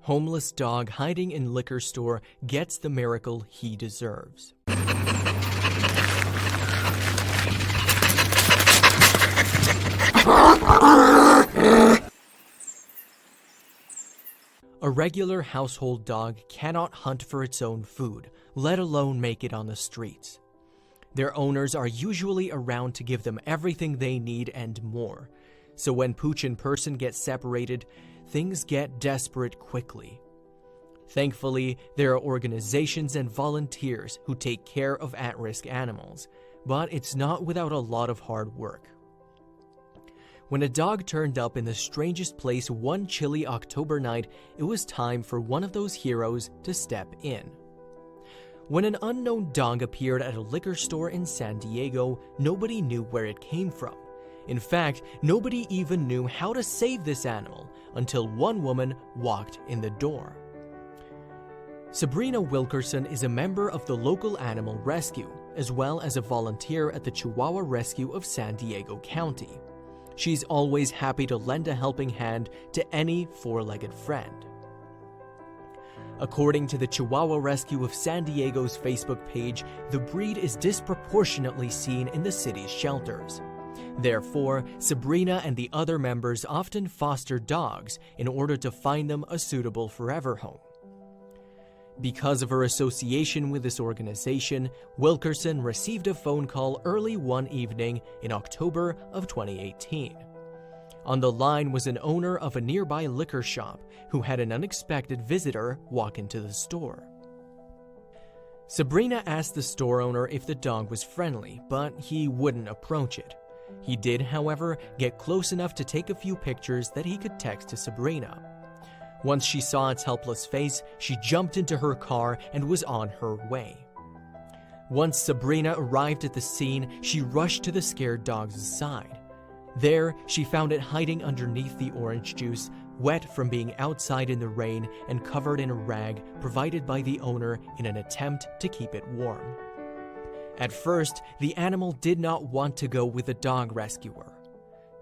Homeless dog hiding in liquor store gets the miracle he deserves. A regular household dog cannot hunt for its own food, let alone make it on the streets. Their owners are usually around to give them everything they need and more. So when Pooch and Person get separated, things get desperate quickly. Thankfully, there are organizations and volunteers who take care of at-risk animals, but it's not without a lot of hard work. When a dog turned up in the strangest place one chilly October night, it was time for one of those heroes to step in. When an unknown dog appeared at a liquor store in San Diego, nobody knew where it came from. In fact, nobody even knew how to save this animal until one woman walked in the door. Sabrina Wilkerson is a member of the local animal rescue, as well as a volunteer at the Chihuahua Rescue of San Diego County. She's always happy to lend a helping hand to any four-legged friend. According to the Chihuahua Rescue of San Diego's Facebook page, the breed is disproportionately seen in the city's shelters. Therefore, Sabrina and the other members often foster dogs in order to find them a suitable forever home. Because of her association with this organization, Wilkerson received a phone call early one evening in October of 2018. On the line was an owner of a nearby liquor shop who had an unexpected visitor walk into the store. Sabrina asked the store owner if the dog was friendly, but he wouldn't approach it. He did, however, get close enough to take a few pictures that he could text to Sabrina. Once she saw its helpless face, she jumped into her car and was on her way. Once Sabrina arrived at the scene, she rushed to the scared dog's side. There, she found it hiding underneath the orange juice, wet from being outside in the rain and covered in a rag provided by the owner in an attempt to keep it warm. At first, the animal did not want to go with the dog rescuer.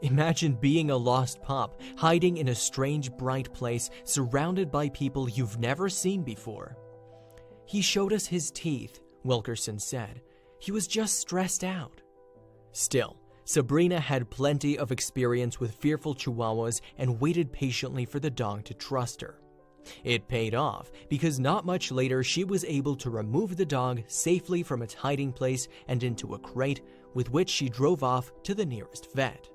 Imagine being a lost pup, hiding in a strange, bright place, surrounded by people you've never seen before. "He showed us his teeth," Wilkerson said. "He was just stressed out." Still, Sabrina had plenty of experience with fearful chihuahuas and waited patiently for the dog to trust her. It paid off, because not much later she was able to remove the dog safely from its hiding place and into a crate, with which she drove off to the nearest vet.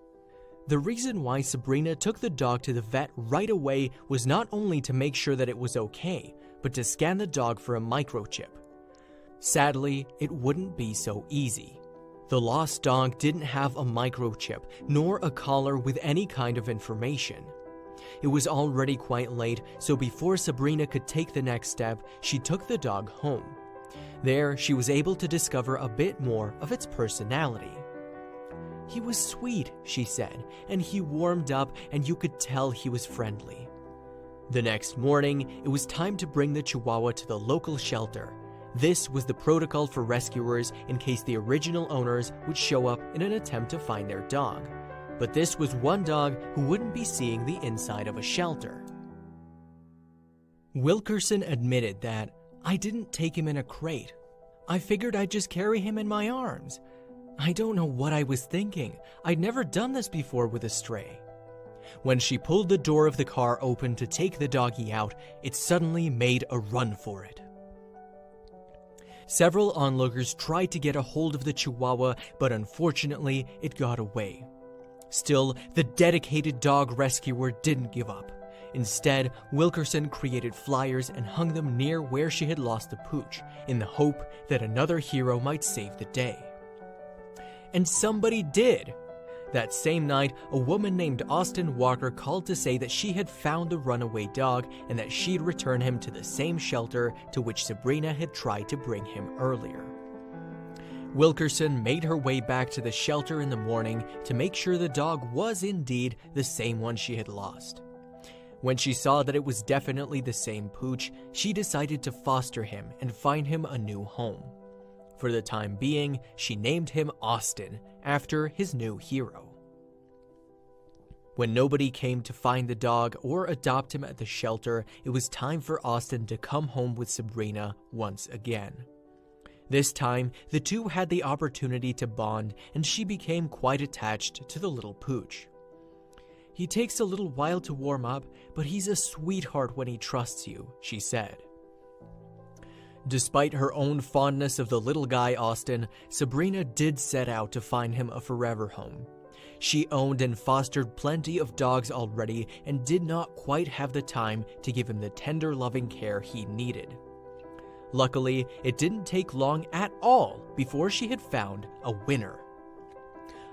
The reason why Sabrina took the dog to the vet right away was not only to make sure that it was okay, but to scan the dog for a microchip. Sadly, it wouldn't be so easy. The lost dog didn't have a microchip, nor a collar with any kind of information. It was already quite late, so before Sabrina could take the next step, she took the dog home. There, she was able to discover a bit more of its personality. "He was sweet," she said, "and he warmed up, and you could tell he was friendly." The next morning, it was time to bring the Chihuahua to the local shelter. This was the protocol for rescuers in case the original owners would show up in an attempt to find their dog. But this was one dog who wouldn't be seeing the inside of a shelter. Wilkerson admitted that, "I didn't take him in a crate. I figured I'd just carry him in my arms. I don't know what I was thinking. I'd never done this before with a stray." When she pulled the door of the car open to take the doggy out, it suddenly made a run for it. Several onlookers tried to get a hold of the Chihuahua, but unfortunately, it got away. Still, the dedicated dog rescuer didn't give up. Instead, Wilkerson created flyers and hung them near where she had lost the pooch, in the hope that another hero might save the day. And somebody did. That same night, a woman named Austin Walker called to say that she had found the runaway dog and that she'd return him to the same shelter to which Sabrina had tried to bring him earlier. Wilkerson made her way back to the shelter in the morning to make sure the dog was indeed the same one she had lost. When she saw that it was definitely the same pooch, she decided to foster him and find him a new home. For the time being, she named him Austin, after his new hero. When nobody came to find the dog or adopt him at the shelter, it was time for Austin to come home with Sabrina once again. This time, the two had the opportunity to bond, and she became quite attached to the little pooch. "He takes a little while to warm up, but he's a sweetheart when he trusts you," she said. Despite her own fondness of the little guy Austin, Sabrina did set out to find him a forever home. She owned and fostered plenty of dogs already and did not quite have the time to give him the tender, loving care he needed. Luckily, it didn't take long at all before she had found a winner.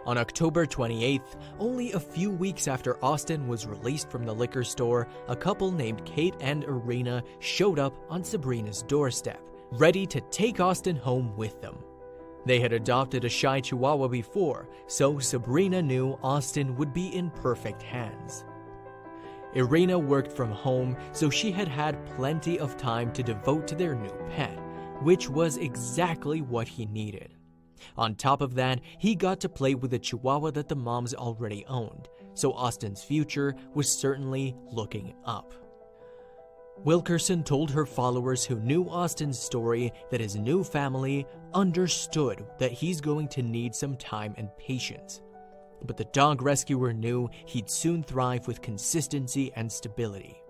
On October 28th, only a few weeks after Austin was released from the liquor store, a couple named Kate and Irina showed up on Sabrina's doorstep, ready to take Austin home with them. They had adopted a shy Chihuahua before, so Sabrina knew Austin would be in perfect hands. Irina worked from home, so she had had plenty of time to devote to their new pet, which was exactly what he needed. On top of that, he got to play with a Chihuahua that the moms already owned, so Austin's future was certainly looking up. Wilkerson told her followers who knew Austin's story that his new family understood that he's going to need some time and patience. But the dog rescuer knew he'd soon thrive with consistency and stability.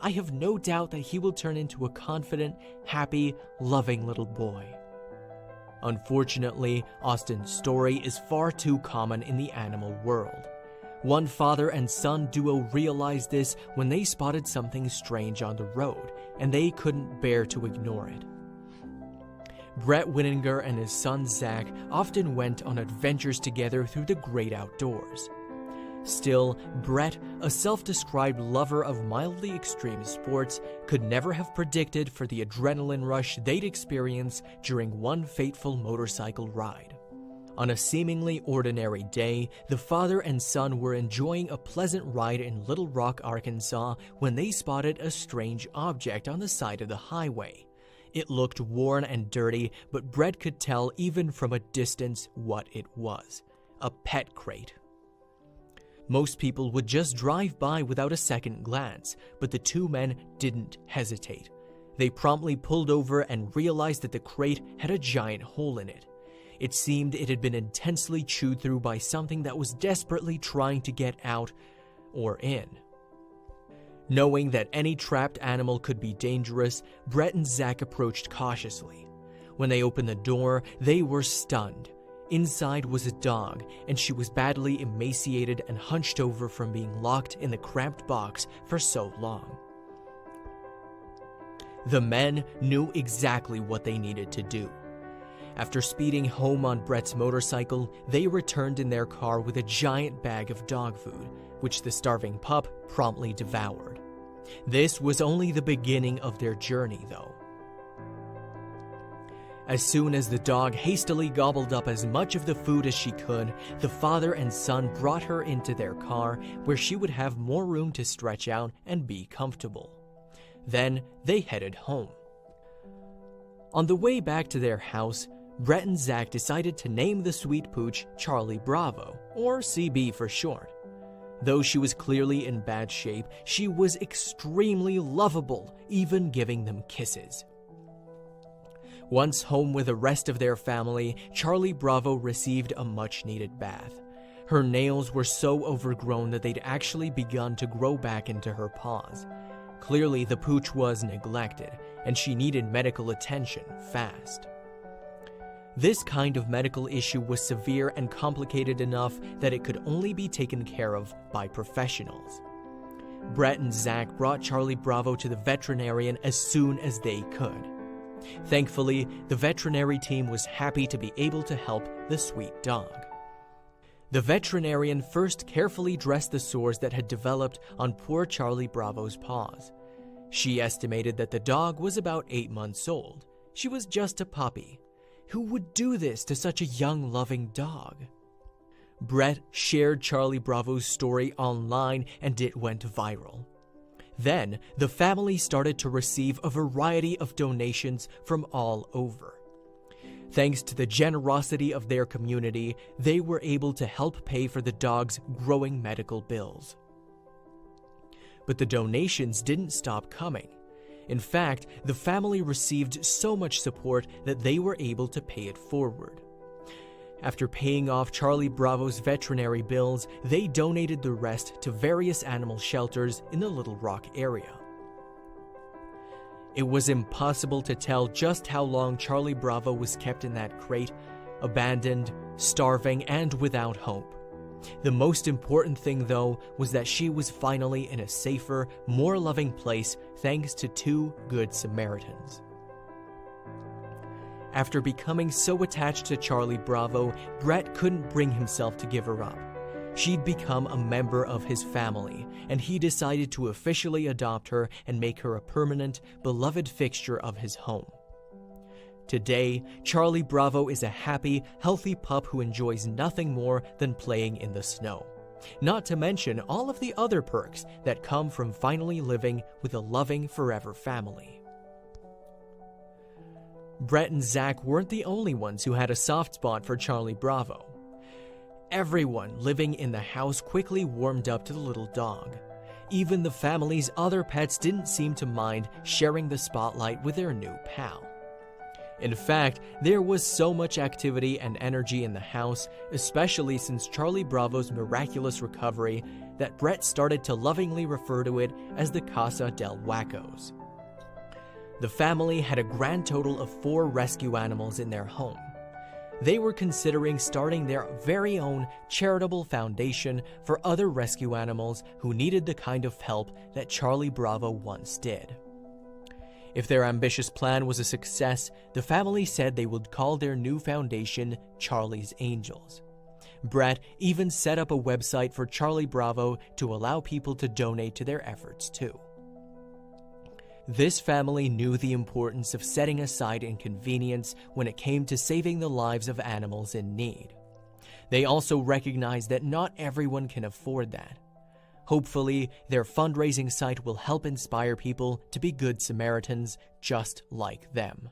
"I have no doubt that he will turn into a confident, happy, loving little boy." Unfortunately, Austin's story is far too common in the animal world. One father and son duo realized this when they spotted something strange on the road, and they couldn't bear to ignore it. Brett Winninger and his son Zach often went on adventures together through the great outdoors. Still, Brett, a self-described lover of mildly extreme sports, could never have predicted for the adrenaline rush they'd experience during one fateful motorcycle ride. On a seemingly ordinary day, the father and son were enjoying a pleasant ride in Little Rock, Arkansas, when they spotted a strange object on the side of the highway. It looked worn and dirty, but Brett could tell even from a distance what it was: a pet crate. Most people would just drive by without a second glance, but the two men didn't hesitate. They promptly pulled over and realized that the crate had a giant hole in it. It seemed it had been intensely chewed through by something that was desperately trying to get out or in. Knowing that any trapped animal could be dangerous, Brett and Zach approached cautiously. When they opened the door, they were stunned. Inside was a dog, and she was badly emaciated and hunched over from being locked in the cramped box for so long. The men knew exactly what they needed to do. After speeding home on Brett's motorcycle, they returned in their car with a giant bag of dog food, which the starving pup promptly devoured. This was only the beginning of their journey, though. As soon as the dog hastily gobbled up as much of the food as she could, the father and son brought her into their car, where she would have more room to stretch out and be comfortable. Then they headed home. On the way back to their house, Brett and Zach decided to name the sweet pooch Charlie Bravo, or CB for short. Though she was clearly in bad shape, she was extremely lovable, even giving them kisses. Once home with the rest of their family, Charlie Bravo received a much-needed bath. Her nails were so overgrown that they'd actually begun to grow back into her paws. Clearly, the pooch was neglected, and she needed medical attention fast. This kind of medical issue was severe and complicated enough that it could only be taken care of by professionals. Brett and Zach brought Charlie Bravo to the veterinarian as soon as they could. Thankfully, the veterinary team was happy to be able to help the sweet dog. The veterinarian first carefully dressed the sores that had developed on poor Charlie Bravo's paws. She estimated that the dog was about 8 months old. She was just a puppy. Who would do this to such a young, loving dog? Brett shared Charlie Bravo's story online and it went viral. Then, the family started to receive a variety of donations from all over. Thanks to the generosity of their community, they were able to help pay for the dog's growing medical bills. But the donations didn't stop coming. In fact, the family received so much support that they were able to pay it forward. After paying off Charlie Bravo's veterinary bills, they donated the rest to various animal shelters in the Little Rock area. It was impossible to tell just how long Charlie Bravo was kept in that crate, abandoned, starving, and without hope. The most important thing, though, was that she was finally in a safer, more loving place thanks to 2 good Samaritans. After becoming so attached to Charlie Bravo, Brett couldn't bring himself to give her up. She'd become a member of his family, and he decided to officially adopt her and make her a permanent, beloved fixture of his home. Today, Charlie Bravo is a happy, healthy pup who enjoys nothing more than playing in the snow. Not to mention all of the other perks that come from finally living with a loving forever family. Brett and Zach weren't the only ones who had a soft spot for Charlie Bravo. Everyone living in the house quickly warmed up to the little dog. Even the family's other pets didn't seem to mind sharing the spotlight with their new pal. In fact, there was so much activity and energy in the house, especially since Charlie Bravo's miraculous recovery, that Brett started to lovingly refer to it as the Casa del Wackos. The family had a grand total of 4 rescue animals in their home. They were considering starting their very own charitable foundation for other rescue animals who needed the kind of help that Charlie Bravo once did. If their ambitious plan was a success, the family said they would call their new foundation Charlie's Angels. Brett even set up a website for Charlie Bravo to allow people to donate to their efforts too. This family knew the importance of setting aside inconvenience when it came to saving the lives of animals in need. They also recognized that not everyone can afford that. Hopefully, their fundraising site will help inspire people to be good Samaritans just like them.